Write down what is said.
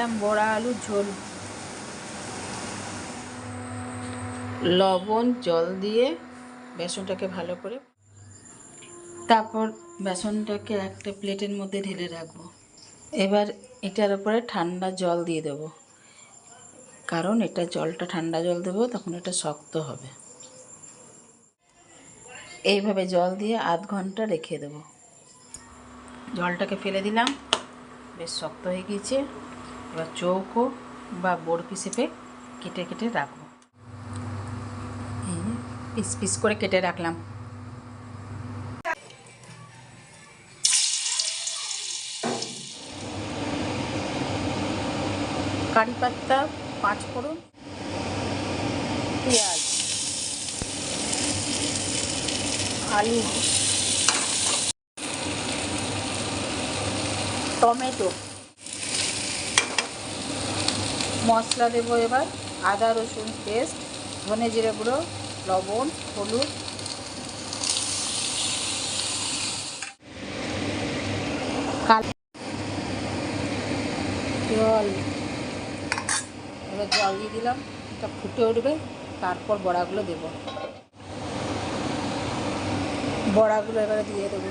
দিলাম বড়া আলুর ঝোল। লবণ জল দিয়ে বেসনটাকে ভালো করে, তারপর বেসনটাকে একটা প্লেটের মধ্যে ঢেলে রাখবো। এবার এটার উপরে ঠান্ডা জল দিয়ে দেবো, কারণ এটা জলটা ঠান্ডা জল দেবো, তখন এটা শক্ত হবে। এইভাবে জল দিয়ে আধ ঘন্টা রেখে দেবো। জলটাকে ফেলে দিলাম, বেশ শক্ত হয়ে গিয়েছে। এবার চৌকো বা বড়পি শেপে কেটে কেটে রাখবো। পিস পিস করে কেটে রাখলাম। কারি পাতা, পাঁচফোড়ন, পেঁয়াজ, আলু, টমেটো, মশলা দেবো এবার আদা রসুন পেস্ট, ধনে জিরে গুঁড়ো, লবণ, হলুদ, জল। এবার জল দিয়ে দিলাম, এটা ফুটে উঠবে, তারপর বড়াগুলো দেবো। বড়াগুলো এবারে দিয়ে দেবো।